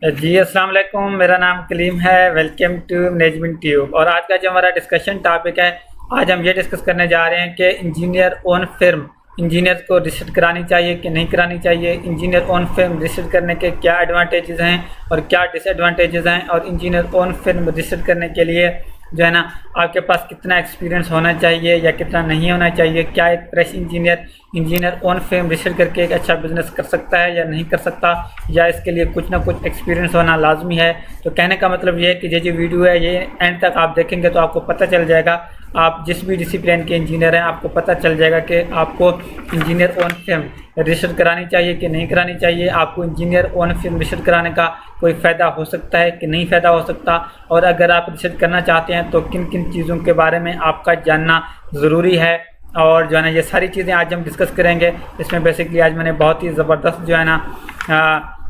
जी अस्सलाम वालेकुम, मेरा नाम कलीम है। Welcome to Management Tube. और आज का जो हमारा डिस्कशन टॉपिक है, आज हम ये डिस्कस करने जा रहे हैं कि इंजीनियर ऑन फिर्म इंजीनियर को रजिस्टर करानी चाहिए कि नहीं करानी चाहिए। इंजीनियर ऑन फिर्म रजिस्टर करने के क्या एडवांटेजेस हैं और क्या डिसएडवांटेजेस हैं, और इंजीनियर ऑन फिर्म रजिस्टर करने के लिए जो है ना आपके पास कितना एक्सपीरियंस होना चाहिए या कितना नहीं होना चाहिए। क्या एक फ्रेश इंजीनियर ऑन फिर्म रजिस्टर करके एक अच्छा बिजनेस कर सकता है या नहीं कर सकता, या इसके लिए कुछ ना कुछ एक्सपीरियंस होना लाजमी है। तो कहने का मतलब ये है कि ये जो वीडियो है ये एंड तक आप देखेंगे तो आपको पता चल जाएगा, आप जिस भी डिसिप्लिन के इंजीनियर हैं आपको पता चल जाएगा कि आपको इंजीनियर ऑन फिर्म रजिस्टर करानी चाहिए कि नहीं करानी चाहिए। आपको इंजीनियर ऑन फिर्म रजिस्टर कराने का कोई फ़ायदा हो सकता है कि नहीं फ़ायदा हो सकता, और अगर आप रजिस्टर करना चाहते हैं तो किन किन चीज़ों के बारे में आपका जानना ज़रूरी है। और जो है ना ये सारी चीज़ें आज हम डिस्कस करेंगे। इसमें बेसिकली आज मैंने बहुत ही ज़बरदस्त जो है ना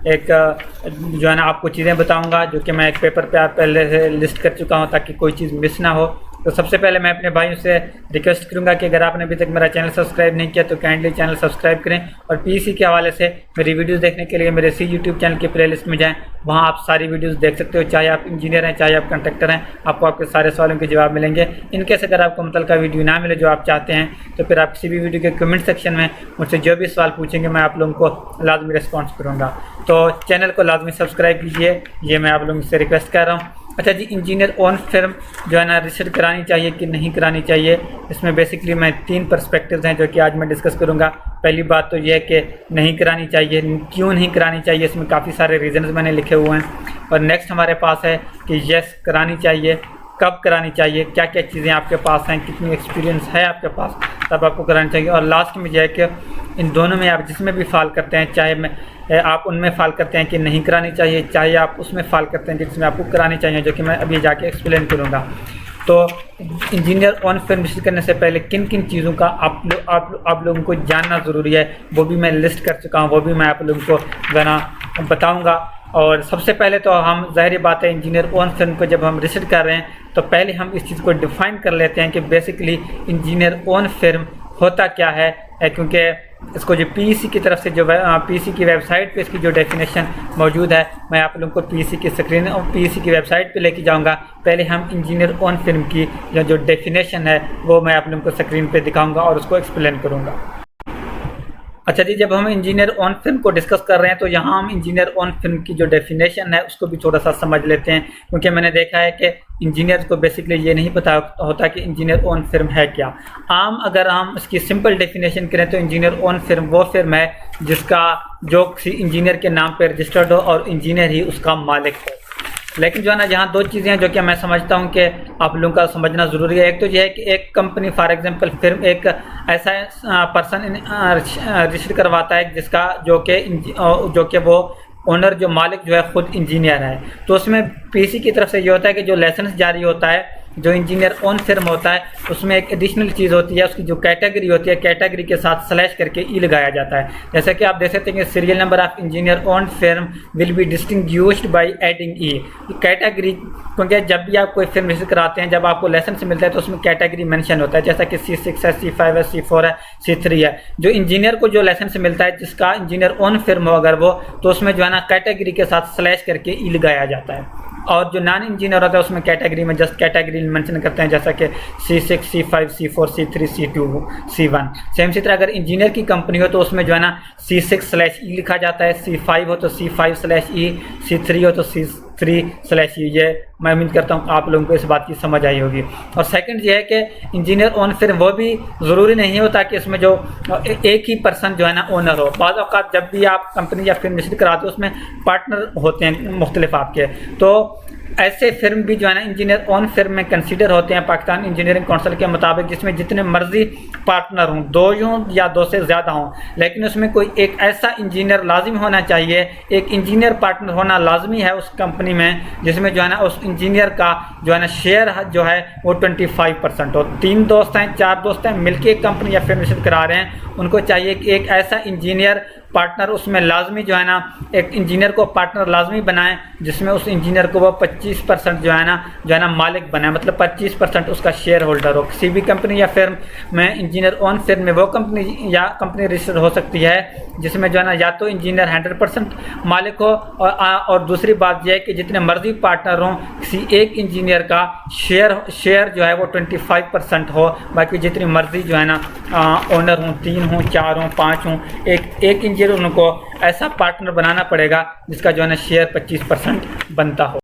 एक जो है ना आपको चीज़ें बताऊंगा जो कि मैं एक पेपर पे आप पहले से लिस्ट कर चुका हूं ताकि कोई चीज़ मिस ना हो। तो सबसे पहले मैं अपने भाइयों से रिक्वेस्ट करूंगा कि अगर आपने अभी तक मेरा चैनल सब्सक्राइब नहीं किया तो काइंडली चैनल सब्सक्राइब करें, और पीसी के हवाले से मेरी वीडियोस देखने के लिए मेरे सी यूट्यूब चैनल की प्लेलिस्ट में जाएं, वहां आप सारी वीडियोस देख सकते हो। चाहे आप इंजीनियर हैं चाहे आप कंट्रैक्टर हैं, आपको आपके सारे सवालों के जवाब मिलेंगे। इनकेस अगर आपको मतलब का वीडियो ना मिले जो आप चाहते हैं तो फिर आप किसी भी वीडियो के कमेंट सेक्शन में मुझसे जो भी सवाल पूछेंगे मैं आप लोगों को लाजमी रिस्पॉन्स करूँगा। तो चैनल को लाजमी सब्सक्राइब कीजिए, ये मैं आप लोगों से रिक्वेस्ट कर रहा हूँ। अच्छा जी, इंजीनियर ऑन फिर्म जो है ना रजिस्टर करानी चाहिए कि नहीं करानी चाहिए, इसमें बेसिकली मैं 3 पर्सपेक्टिव्स हैं जो कि आज मैं डिस्कस करूंगा। पहली बात तो यह है कि नहीं करानी चाहिए, क्यों नहीं करानी चाहिए, इसमें काफ़ी सारे रीजंस मैंने लिखे हुए हैं। और नेक्स्ट हमारे पास है कि यस करानी चाहिए, कब करानी चाहिए, क्या क्या चीज़ें आपके पास हैं, कितनी एक्सपीरियंस है आपके पास, तब आपको करानी चाहिए। और लास्ट में यह है कि इन दोनों में आप जिसमें भी फाल करते हैं, चाहे मैं आप उनमें फाल करते हैं कि नहीं करानी चाहिए, चाहे आप उसमें फाल करते हैं कि जिसमें आपको करानी चाहिए, जो कि मैं अभी जाके एक्सप्लेन करूँगा। तो इंजीनियर ऑन फिर्म रजिस्टर करने से पहले किन किन चीज़ों का आप लोगों को जानना ज़रूरी है वो भी मैं लिस्ट कर चुका हूँ, वो भी मैं आप लोगों को ज़रा बताऊँगा। और सबसे पहले तो हम ज़ाहिर बात है इंजीनियर ऑन फिर्म को जब हम रजिस्टर कर रहे हैं तो पहले हम इस चीज़ को डिफ़ाइन कर लेते हैं कि बेसिकली इंजीनियर ऑन फिर्म होता क्या है, क्योंकि इसको जो पीसी की तरफ से जो पीसी की वेबसाइट पे इसकी जो डेफिनेशन मौजूद है, मैं आप लोगों को पीसी की स्क्रीन और पीसी की वेबसाइट पे लेके जाऊंगा। पहले हम इंजीनियर ऑन फिर्म की जो डेफिनेशन है वो मैं आप लोगों को स्क्रीन पे दिखाऊंगा और उसको एक्सप्लेन करूंगा। अच्छा जी, जब हम इंजीनियर ऑन फिल्म को डिस्कस कर रहे हैं तो यहाँ हम इंजीनियर ऑन फिल्म की जो डेफिनेशन है उसको भी थोड़ा सा समझ लेते हैं, क्योंकि मैंने देखा है कि इंजीनियर को बेसिकली ये नहीं पता होता कि इंजीनियर ऑन फिल्म है क्या। आम अगर हम इसकी सिंपल डेफिनेशन करें तो इंजीनियर ऑन फिल्म वो फिल्म है जिसका जो किसी इंजीनियर के नाम पर रजिस्टर्ड हो और इंजीनियर ही उसका मालिक हो। लेकिन जो है ना यहाँ 2 चीज़ें हैं जो कि मैं समझता हूँ कि आप लोगों का समझना ज़रूरी है। एक तो यह है कि एक कंपनी फॉर एग्जांपल फिर्म एक ऐसा पर्सन रजिस्टर करवाता है जिसका जो कि वो ओनर जो मालिक जो है ख़ुद इंजीनियर है। तो उसमें पीसी की तरफ से ये होता है कि जो लाइसेंस जारी होता है, जो इंजीनियर ऑन फिर्म होता है, उसमें एक एडिशनल चीज़ होती है, उसकी जो कैटेगरी होती है, कैटेगरी के साथ स्लैश करके ई लगाया जाता है। जैसे कि आप देख सकते हैं कि serial number of engineer on firm will be distinguished by adding E category, क्योंकि जब भी आप कोई फिल्म रजिस्टर कराते हैं, जब आपको लाइसेंस मिलता है तो उसमें कैटेगरी मेंशन होता है, जैसा कि C6 है, C5 है, C4 है, C3 है। जो इंजीनियर को जो लाइसेंस मिलता है जिसका इंजीनियर ऑन फिर्म हो अगर वो, तो उसमें जो है ना कैटेगरी के साथ स्लैश करके ई लगाया जाता है। और जो नॉन इंजीनियर होता है उसमें कैटेगरी में जस्ट कैटेगरी मेंशन करते हैं, जैसा कि C6, C5, C4, C3, C2, C1। Same इसी तरह अगर इंजीनियर की कंपनी हो तो उसमें जो है ना C6/E लिखा जाता है, C5 हो तो C5/E, C3 हो तो C3/E। ये मैं उम्मीद करता हूँ आप लोगों को इस बात की समझ आई होगी। और सेकंड ये है कि इंजीनियर ऑन फिर्म वो भी ज़रूरी नहीं होता कि इसमें जो एक ही पर्सन जो है ना ओनर हो। बाज़ औक़ात जब भी आप कंपनी या फिल्म रजिस्टर कराते हो उसमें पार्टनर होते हैं मुख्तलिफ आपके, तो ऐसे फिर्म भी जो है ना इंजीनियर ऑन फिर्म में कंसीडर होते हैं पाकिस्तान इंजीनियरिंग काउंसिल के मुताबिक, जिसमें जितने मर्जी पार्टनर हों, 2 हों या 2 से ज़्यादा हों, लेकिन उसमें कोई एक ऐसा इंजीनियर लाजिम होना चाहिए, एक इंजीनियर पार्टनर होना लाजमी है उस कंपनी में जिसमें जो है ना उस इंजीनियर का जो है ना शेयर जो है वो 25% हो। 3 दोस्त हैं, 4 दोस्त हैं, मिलकर एक कंपनी या फिर्म रजिस्टर करा रहे हैं, उनको चाहिए कि एक ऐसा इंजीनियर पार्टनर उसमें लाजमी जो है ना एक इंजीनियर को पार्टनर लाजमी बनाएं जिसमें उस इंजीनियर को वो 25% जो है ना मालिक बना, मतलब 25% उसका शेयर होल्डर हो। किसी भी कंपनी या फिर्म में इंजीनियर ओन फिर्म में वो कंपनी रजिस्टर हो सकती है जिसमें जो है ना या तो इंजीनियर 100% मालिक हो, और दूसरी बात यह है कि जितने मर्जी पार्टनर हों, किसी एक इंजीनियर का शेयर जो है वो 25% हो, बाकी जितनी मर्जी जो है ना ओनर हों, 3 हों, 4 हों, 5 हों, एक इंजीनियर उनको ऐसा पार्टनर बनाना पड़ेगा जिसका जो है ना शेयर 25% बनता हो।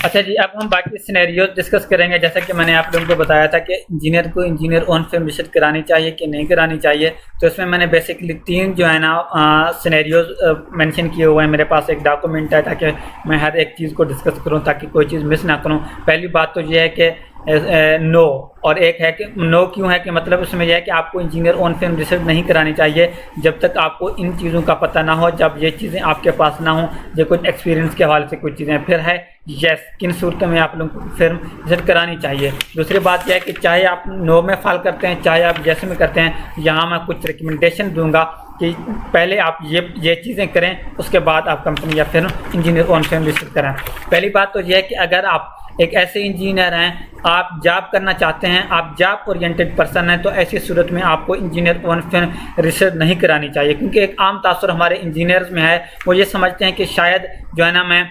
अच्छा जी, अब हम बाकी सिनेरियो डिस्कस करेंगे। जैसा कि मैंने आप लोगों को बताया था कि इंजीनियर को इंजीनियर ओन फिर्म रजिस्टर करानी चाहिए कि नहीं करानी चाहिए, तो इसमें मैंने बेसिकली 3 जो है ना सिनेरियोज मेंशन किए हुए हैं। मेरे पास एक डॉक्यूमेंट है ताकि मैं हर एक चीज़ को डिस्कस करूं, ताकि कोई चीज़ मिस ना करूं। पहली बात तो ये है कि नो, और एक है कि नो क्यों है कि मतलब उसमें यह है कि आपको इंजीनियर ओन फिर्म रजिस्टर नहीं करानी चाहिए जब तक आपको इन चीज़ों का पता ना हो, जब ये चीज़ें आपके पास ना हो, जो कुछ एक्सपीरियंस के हवाले से कुछ चीज़ें। फिर है यस, किन सूरतों में आप लोगों को फिर्म रजिस्टर करानी चाहिए। दूसरी बात यह है कि चाहे आप नो में फाइल करते हैं चाहे आप यस में करते हैं, यहाँ मैं कुछ रिकमेंडेशन दूंगा कि पहले आप ये चीज़ें करें, उसके बाद आप कंपनी या फिर इंजीनियर ओन फिर्म रजिस्टर करें। पहली बात तो यह है कि अगर आप एक ऐसे इंजीनियर हैं, आप जॉब करना चाहते हैं, आप जॉब ओरिएंटेड पर्सन हैं, तो ऐसी सूरत में आपको इंजीनियर ओन फिर्म रजिस्टर नहीं करानी चाहिए। क्योंकि एक आम तासुर हमारे इंजीनियर्स में है, वो ये समझते हैं कि शायद जो है ना मैं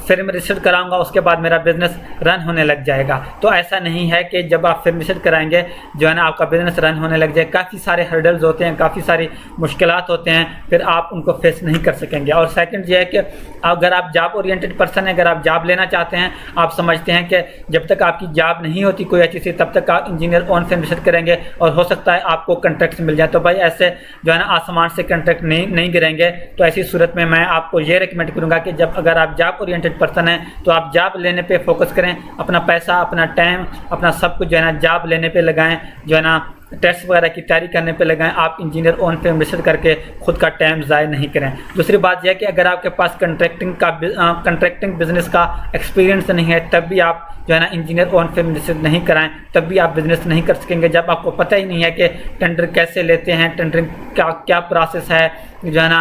फिर्म रजिस्टर कराऊंगा उसके बाद मेरा बिजनेस रन होने लग जाएगा। तो ऐसा नहीं है कि जब आप फिर्म रजिस्टर कराएंगे जो है ना आपका बिजनेस रन होने लग जाए। काफ़ी सारे हर्डल्स होते हैं, काफ़ी सारी मुश्किलात होते हैं, फिर आप उनको फेस नहीं कर सकेंगे। और सेकंड ये है कि अगर आप जॉब ओरिएंटेड पर्सन हैं, अगर आप जॉब लेना चाहते हैं, आप समझते हैं कि जब तक आपकी जॉब नहीं होती कोई अच्छी सी, तब तक आप इंजीनियर ओन फिर्म रजिस्टर करेंगे और हो सकता है आपको कंट्रैक्ट मिल जाए। तो भाई ऐसे जो है ना आसमान से कंट्रैक्ट नहीं गिरेंगे। तो ऐसी सूरत में मैं आपको ये रिकमेंड करूँगा कि जब अगर आप जॉब ओरिएंटेड पर्सन है तो आप जॉब लेने पे फोकस करें, अपना पैसा, अपना टाइम, अपना सब कुछ जो है ना जॉब लेने पे लगाएं, जो है ना टेस्ट वगैरह की तैयारी करने पे लगाएं। आप इंजीनियर ओन फिर्म रजिस्टर करके खुद का टाइम ज़ाया नहीं करें। दूसरी बात यह है कि अगर आपके पास कंट्रैक्टिंग बिजनेस का एक्सपीरियंस नहीं है, तब भी आप जो है ना इंजीनियर ओन फिर्म रजिस्टर नहीं कराएं, तब भी आप बिजनेस नहीं कर सकेंगे। जब आपको पता ही नहीं है कि टेंडर कैसे लेते हैं, टेंडरिंग क्या प्रोसेस है, जो है ना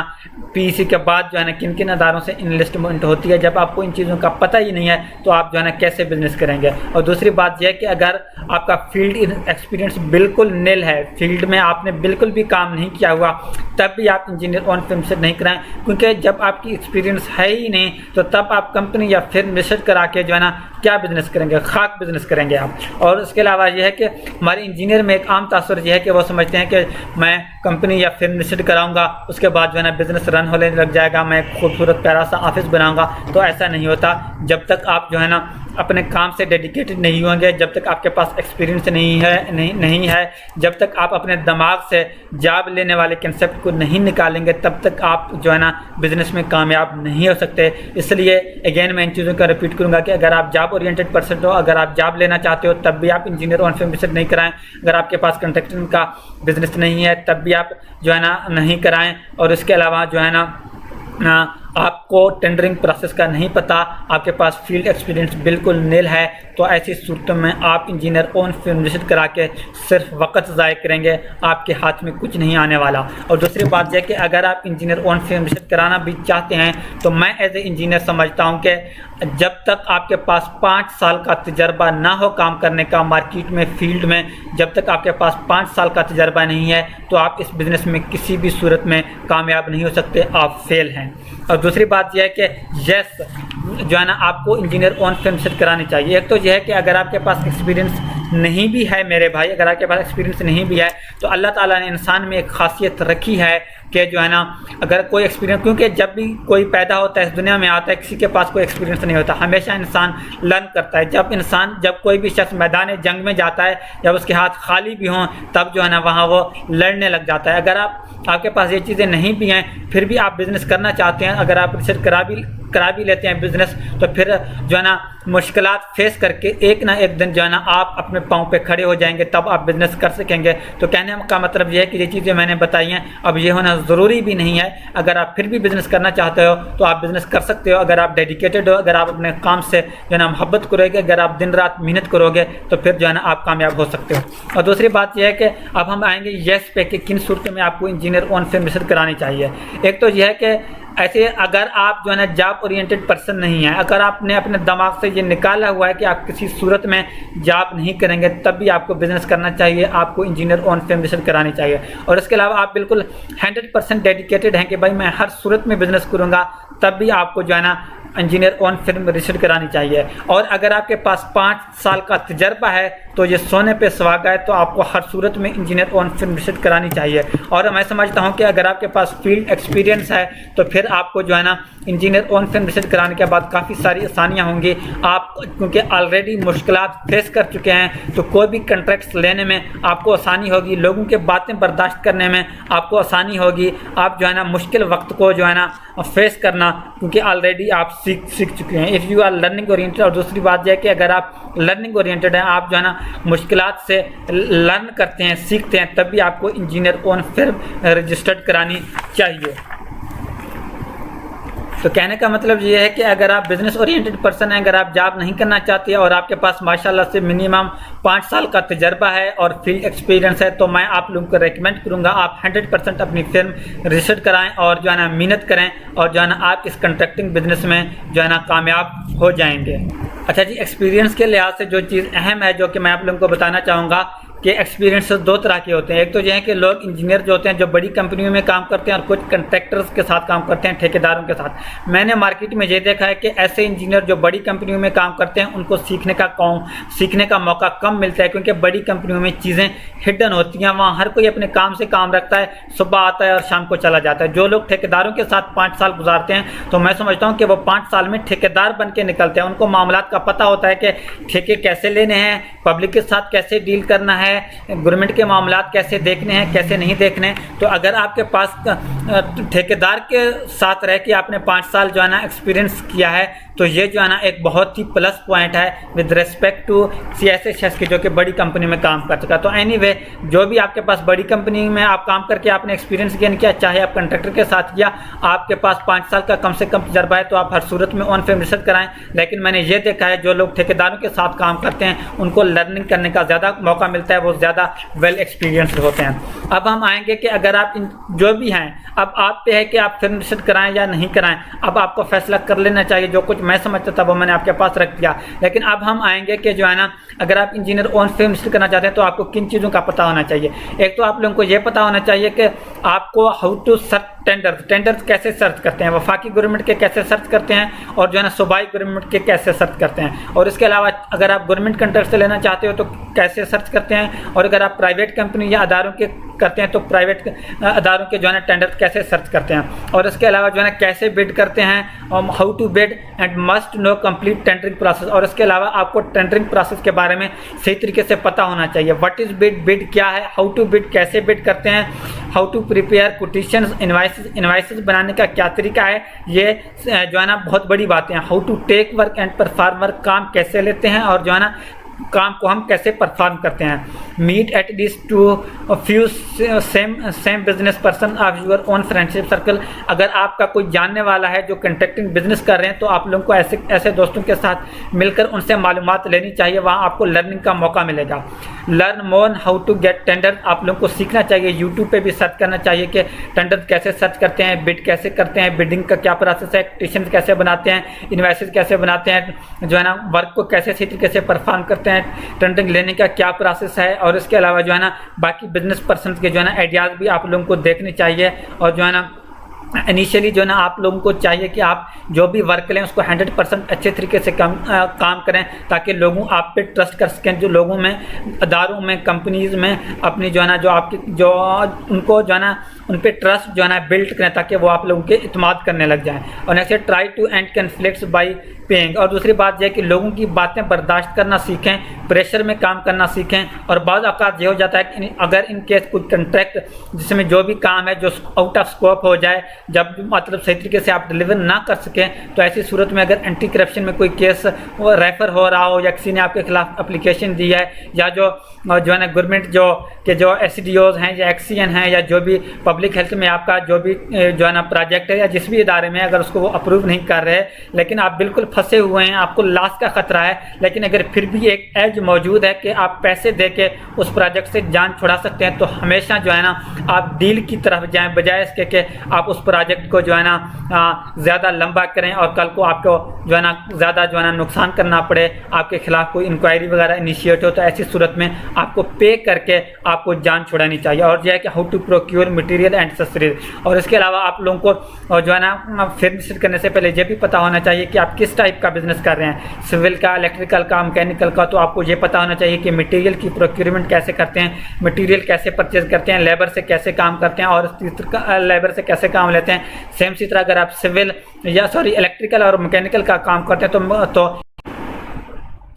पीसी के बाद जो है ना किन किन अदारों से इन्वेस्टमेंट होती है, जब आपको इन चीज़ों का पता ही नहीं है तो आप जो है ना कैसे बिजनेस करेंगे। और दूसरी बात यह है कि अगर आपका फील्ड एक्सपीरियंस बिल्कुल नील है, फील्ड में आपने बिल्कुल भी काम नहीं किया हुआ, तब भी आप इंजीनियर ओन फिर्म रजिस्टर नहीं कराएं। क्योंकि जब आपकी एक्सपीरियंस है ही नहीं तो तब आप कंपनी या फिर्म रजिस्टर करा के जो है ना क्या बिजनेस करेंगे, खाक बिजनेस करेंगे आप। और उसके अलावा यह है कि हमारे इंजीनियर में एक आम तासुर यह है कि वो समझते हैं कि मैं कंपनी या फिर्म रजिस्टर कराऊंगा उसके बाद जो है ना बिजनेस रन होने लग जाएगा, मैं खूबसूरत प्यारा सा ऑफिस बनाऊंगा। तो ऐसा नहीं होता। जब तक आप जो है ना अपने काम से डेडिकेटेड नहीं होंगे, जब तक आपके पास एक्सपीरियंस नहीं है, जब तक आप अपने दिमाग से जॉब लेने वाले कंसेप्ट को नहीं निकालेंगे, तब तक आप जो है ना बिजनेस में कामयाब नहीं हो सकते। इसलिए अगेन मैं इन चीज़ों का रिपीट करूंगा कि अगर आप जॉब ओरिएंटेड पर्सन हो, अगर आप जॉब लेना चाहते हो, तब भी आप इंजीनियर ऑन फिर्म रजिस्टर नहीं कराएं। अगर आपके पास कंस्ट्रक्शन का बिजनेस नहीं है, तब भी आप जो है ना नहीं कराएं। और इसके अलावा जो है ना आपको टेंडरिंग प्रोसेस का नहीं पता, आपके पास फील्ड एक्सपीरियंस बिल्कुल नील है, तो ऐसी सूरतों में आप इंजीनियर ओन फिर्म रजिस्टर करा के सिर्फ वक्त ज़ाया करेंगे, आपके हाथ में कुछ नहीं आने वाला। और दूसरी बात यह कि अगर आप इंजीनियर ओन फिर्म रजिस्टर कराना भी चाहते हैं तो मैं एज ए इंजीनियर समझता हूं कि जब तक आपके पास 5 साल का तजर्बा ना हो काम करने का मार्केट में, फील्ड में, जब तक आपके पास 5 साल का तजर्बा नहीं है तो आप इस बिज़नेस में किसी भी सूरत में कामयाब नहीं हो सकते, आप फेल हैं। और दूसरी बात यह है कि यस जो है ना आपको इंजीनियर ऑन फिर्म रजिस्टर करानी चाहिए। एक तो यह है कि अगर आपके पास एक्सपीरियंस नहीं भी है मेरे भाई, अगर आपके पास एक्सपीरियंस नहीं भी है तो अल्लाह ताला ने इंसान में एक खासियत रखी है कि जो है ना अगर कोई एक्सपीरियंस, क्योंकि जब भी कोई पैदा होता है इस दुनिया में आता है किसी के पास कोई एक्सपीरियंस नहीं होता, हमेशा इंसान लर्न करता है। जब कोई भी शख्स मैदान जंग में जाता है, जब उसके हाथ खाली भी हों, तब जो है ना वहाँ वो लड़ने लग जाता है। अगर आपके पास ये चीज़ें नहीं भी हैं फिर भी आप बिज़नेस करना चाहते हैं, अगर आप रिसर्च करा भी लेते हैं बिज़नेस, तो फिर जो है ना मुश्किलात फेस करके एक ना एक दिन जो है ना आप अपने पाँव पे खड़े हो जाएंगे, तब आप बिज़नेस कर सकेंगे। तो कहने का मतलब ये है कि ये चीज़ें मैंने बताई हैं, अब ये होना ज़रूरी भी नहीं है। अगर आप फिर भी बिज़नेस करना चाहते हो तो आप बिज़नेस कर सकते हो, अगर आप डेडिकेटेड हो, अगर आप अपने काम से जो है ना मोहब्बत करोगे, अगर आप दिन रात मेहनत करोगे तो फिर जो है ना आप कामयाब हो सकते हो। और दूसरी बात यह है कि अब हम आएंगे येस पे कि किन सूरतों में आपको इंजीनियर ऑन फिर्म रजिस्टर करानी चाहिए। एक तो यह है कि ऐसे अगर आप जो है ना जॉब ओरिएंटेड पर्सन नहीं है, अगर आपने अपने दिमाग से ये निकाला हुआ है कि आप किसी सूरत में जॉब नहीं करेंगे, तब भी आपको बिजनेस करना चाहिए, आपको इंजीनियर ऑन फर्म रिसर्च करानी चाहिए। और इसके अलावा आप बिल्कुल 100% डेडिकेटेड हैं कि भाई मैं हर सूरत में बिजनेस करूँगा, तब भी आपको जो है ना इंजीनियर ऑन फर्म रिसर्च करानी चाहिए। और अगर आपके पास 5 साल का तजर्बा है तो ये सोने पे सुहागा है, तो आपको हर सूरत में इंजीनियर ऑन फर्म रिसर्च करानी चाहिए। और मैं समझता हूँ कि अगर आपके पास फील्ड एक्सपीरियंस है तो फिर आपको जो है ना इंजीनियर ऑन फर्म रिसर्च कराने के बाद काफ़ी सारी आसानियाँ होंगी। आप क्योंकि ऑलरेडी मुश्किलात फेस कर चुके हैं, तो कोई भी कॉन्ट्रैक्ट्स लेने में आपको आसानी होगी, लोगों के बातें बर्दाश्त करने में आपको आसानी होगी। आप जो है ना मुश्किल वक्त को जो है ना फेस करना, क्योंकि ऑलरेडी आप सीख चुके हैं। If you are learning oriented. और दूसरी बात यह है कि अगर आप लर्निंग ओरिएंटेड हैं, आप जो है ना मुश्किलात से लर्न करते हैं, सीखते हैं, तब भी आपको इंजीनियर ऑन फर्म रजिस्टर्ड करानी चाहिए। तो कहने का मतलब ये है कि अगर आप बिजनेस ओरिएंटेड पर्सन हैं, अगर आप जॉब नहीं करना चाहते और आपके पास माशाल्लाह से मिनिमम 5 साल का तजर्बा है और फील्ड एक्सपीरियंस है, तो मैं आप लोगों को रेकमेंड करूंगा आप 100% अपनी फर्म रिसर्च कराएं और जो है ना मेहनत करें, और जो है ना आप इस कॉन्ट्रैक्टिंग बिजनेस में जो है ना कामयाब हो जाएंगे। अच्छा जी, एक्सपीरियंस के लिहाज से जो चीज़ अहम है जो कि मैं आप लोगों को बताना चाहूँगा कि एक्सपीरियंस 2 तरह के होते हैं। एक तो ये है कि लोग इंजीनियर जो होते हैं जो बड़ी कंपनियों में काम करते हैं, और कुछ कॉन्ट्रैक्टर्स के साथ काम करते हैं, ठेकेदारों के साथ। मैंने मार्केट में ये देखा है कि ऐसे इंजीनियर जो बड़ी कंपनियों में काम करते हैं उनको सीखने का मौका कम मिलता है, क्योंकि बड़ी कंपनियों में चीज़ें हिडन होती हैं, वहाँ हर कोई अपने काम से काम रखता है, सुबह आता है और शाम को चला जाता है। जो लोग ठेकेदारों के साथ 5 साल गुजारते हैं, तो मैं समझता हूँ कि वो 5 साल में ठेकेदार बन के निकलते हैं। उनको मामलात का पता होता है कि ठेके कैसे लेने हैं, पब्लिक के साथ कैसे डील करना है, गवर्नमेंट के मामलात कैसे देखने हैं, कैसे नहीं देखने हैं। तो अगर आपके पास ठेकेदार के साथ रह के आपने 5 साल जो है ना एक्सपीरियंस किया है, तो ये जो है ना एक बहुत ही प्लस पॉइंट है विद रिस्पेक्ट टू ऐसे शख्स के जो कि बड़ी कंपनी में काम कर चुका। तो एनीवे, जो भी आपके पास बड़ी कंपनी में आप काम करके आपने एक्सपीरियंस गेन किया, चाहे आप कंट्रैक्टर के साथ किया, आपके पास 5 साल का कम से कम तजर्बा है, तो आप हर सूरत में ऑन फर्म रिसर्च कराएं। लेकिन मैंने ये देखा है जो लोग ठेकेदारों के साथ काम करते हैं उनको लर्निंग करने का ज़्यादा मौका मिलता है, वो ज़्यादा वेल एक्सपीरियंस्ड होते हैं। अब हम आएंगे कि अगर आप जो भी हैं, अब आप पे है कि आप फर्म रिसर्च कराएं या नहीं कराएं। अब आपको फैसला कर लेना चाहिए। जो कुछ मैं समझता था वो मैंने आपके पास रख दिया। लेकिन अब हम आएंगे कि जो है ना अगर आप इंजीनियर ऑन फर्म रिसर्च करना चाहते हैं तो आपको किन चीज़ों का पता होना चाहिए। एक तो आप लोगों को ये पता होना चाहिए कि आपको हाउ टू सर्च टेंडर्स कैसे सर्च करते हैं, वफाकी गवर्नमेंट के कैसे सर्च करते हैं, और जो है ना सूबाई गवर्नमेंट के कैसे सर्च करते हैं। और इसके अलावा अगर आप गवर्नमेंट कंट्रैक्ट से लेना चाहते हो तो कैसे सर्च करते हैं, और अगर आप प्राइवेट कंपनी या अदारों के करते हैं तो प्राइवेट अदारों के जो है ना टेंडर कैसे सर्च करते हैं। और इसके अलावा जो है ना कैसे बिड करते हैं, how to bid and must know complete tendering process. और इसके अलावा आपको टेंडरिंग प्रोसेस के बारे में सही तरीके से पता होना चाहिए। व्हाट इज बिड, बिड क्या है, हाउ टू बिड कैसे बिड करते हैं, how to prepare quotations, invoices बनाने का क्या तरीका है, ये जो है ना बहुत बड़ी बातें हैं। How to take work and perform work, काम कैसे लेते हैं और जो है ना काम को हम कैसे परफॉर्म करते हैं। Meet at least to few same business person of your own friendship circle. अगर आपका कोई जानने वाला है जो कॉन्ट्रैक्टिंग बिजनेस कर रहे हैं तो आप लोगों को ऐसे दोस्तों के साथ मिलकर उनसे मालूमात लेनी चाहिए, वहाँ आपको लर्निंग का मौका मिलेगा। Learn more how to get tender, आप लोगों को सीखना चाहिए। यूट्यूब पे भी सर्च करना चाहिए कि टेंडर कैसे सर्च करते हैं, बिड कैसे करते हैं, बिडिंग का क्या प्रोसेस है, कोटेशन कैसे बनाते हैं, इनवॉइसेस कैसे बनाते हैं, जो है ना वर्क को कैसे सही तरीके से परफॉर्म करते हैं, टेंडरिंग लेने का क्या प्रोसेस है। और इसके अलावा जो है ना बाकी बिजनेस पर्सन के जो है ना आइडियाज़ भी आप लोगों को देखने चाहिए। और जो है ना इनिशियली जो है ना आप लोगों को चाहिए कि आप जो भी वर्क लें उसको 100% अच्छे तरीके से काम करें, ताकि लोगों आप पे ट्रस्ट कर सकें। जो लोगों में, अदारों में, कंपनीज़ में अपनी जो है ना जो आपकी जो उनको जो है ना उन पे ट्रस्ट जो है ना बिल्ड करें, ताकि वो आप लोगों के इत्मीनान करने लग जाएं। और next, try to end conflicts by paying. और दूसरी बात यह है कि लोगों की बातें बर्दाश्त करना सीखें, प्रेशर में काम करना सीखें। और बाद औक़ात ये हो जाता है कि अगर इन केस कोई कंट्रैक्ट जिसमें जो भी काम है जो आउट ऑफ स्कोप हो जाए, जब मतलब सही तरीके से आप डिलीवर ना कर सकें, तो ऐसी सूरत में अगर एंटी करप्शन में कोई केस रेफर हो रहा हो या किसी ने आपके खिलाफ एप्लीकेशन दी है, या जो है ना गवर्नमेंट जो SDOs हैं या एक्सीएन हैं या जो भी पब्लिक हेल्थ में आपका जो भी जो है ना प्रोजेक्ट है या जिस भी इदारे में अगर उसको वो अप्रूव नहीं कर रहे, लेकिन आप बिल्कुल फंसे हुए हैं, आपको लॉस का खतरा है, लेकिन अगर फिर भी एक एज मौजूद है कि आप पैसे दे के उस प्रोजेक्ट से जान छुड़ा सकते हैं, तो हमेशा जो है ना आप डील की तरफ जाएं, बजाय इसके कि आप उस प्रोजेक्ट को जो है ना ज़्यादा लंबा करें और कल को आपको जो है ना ज़्यादा जो है ना नुकसान करना पड़े, आपके खिलाफ कोई इंक्वायरी वगैरह इनिशिएट हो, तो ऐसी सूरत में आपको पे करके आपको जान छुड़ानी चाहिए। और जो है कि how to procure material and accessories. और इसके अलावा आप लोगों को जो है ना फिर विजिट करने से पहले ये भी पता होना चाहिए कि आप किस टाइप का बिजनेस कर रहे हैं, सिविल का, इलेक्ट्रिकल का, मैकेनिकल का। तो आपको ये पता होना चाहिए कि मटेरियल की प्रोक्योरमेंट कैसे करते हैं, मटेरियल कैसे परचेज करते हैं, लेबर से कैसे काम करते हैं और लेबर से कैसे काम लेते हैं। सेम इसी तरह अगर आप सिविल इलेक्ट्रिकल और मैकेनिकल का काम करते हैं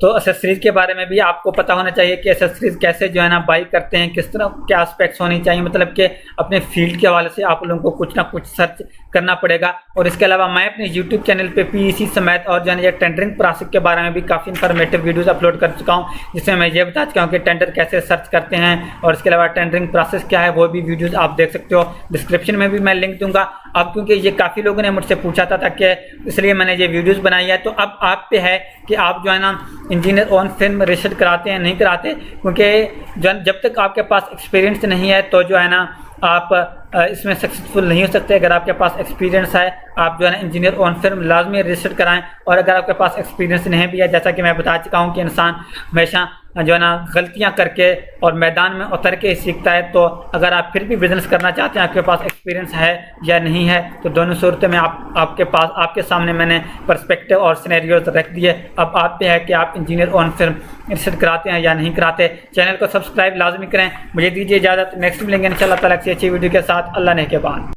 तो एसेसरीज के बारे में भी आपको पता होना चाहिए कि एसेसरीज कैसे जो है ना बाई करते हैं, किस तरह क्या एस्पेक्ट्स होनी चाहिए। मतलब कि अपने फील्ड के हवाले से आप लोगों को कुछ ना कुछ सर्च करना पड़ेगा। और इसके अलावा मैं अपने यूट्यूब चैनल पे पीईसी समेत और जो है टेंडरिंग प्रोसेस के बारे में भी काफ़ी इंफॉर्मेटिव वीडियोस अपलोड कर चुका हूँ, जिसमें मैं ये बता चुका हूँ कि टेंडर कैसे सर्च करते हैं और इसके अलावा टेंडरिंग प्रोसेस क्या है, वो भी वीडियोज़ आप देख सकते हो। डिस्क्रिप्शन में भी मैं लिंक दूंगा। अब क्योंकि ये काफ़ी लोगों ने मुझसे पूछा था कि इसलिए मैंने ये वीडियोज़ बनाई है। तो अब आप पे है कि आप जो है ना इंजीनियर ऑन फिल्म रजिस्टर कराते हैं नहीं कराते, क्योंकि जब तक आपके पास एक्सपीरियंस नहीं है तो जो है ना आप इसमें सक्सेसफुल नहीं हो सकते। अगर आपके पास एक्सपीरियंस है, आप जो है ना इंजीनियर ऑन फिल्म लाजमी रजिस्टर कराएं। और अगर आपके पास एक्सपीरियंस नहीं भी है, जैसा कि मैं बता चुका हूं कि इंसान हमेशा जो है ना गलतियां करके और मैदान में उतर के सीखता है। तो अगर आप फिर भी बिजनेस करना चाहते हैं, आपके पास एक्सपीरियंस है या नहीं है, तो दोनों सूरतों में आपके सामने मैंने पर्सपेक्टिव और सिनेरियोज रख दिए। अब आप पे है कि आप इंजीनियर ऑन फिल्म रजिस्टर कराते हैं या नहीं कराते। चैनल को सब्सक्राइब लाजमी करें। मुझे दीजिए इजाज़त, नेक्स्ट मिलेंगे इंशाल्लाह ताला किसी अच्छी वीडियो के साथ। अल्लाह ने के बाद।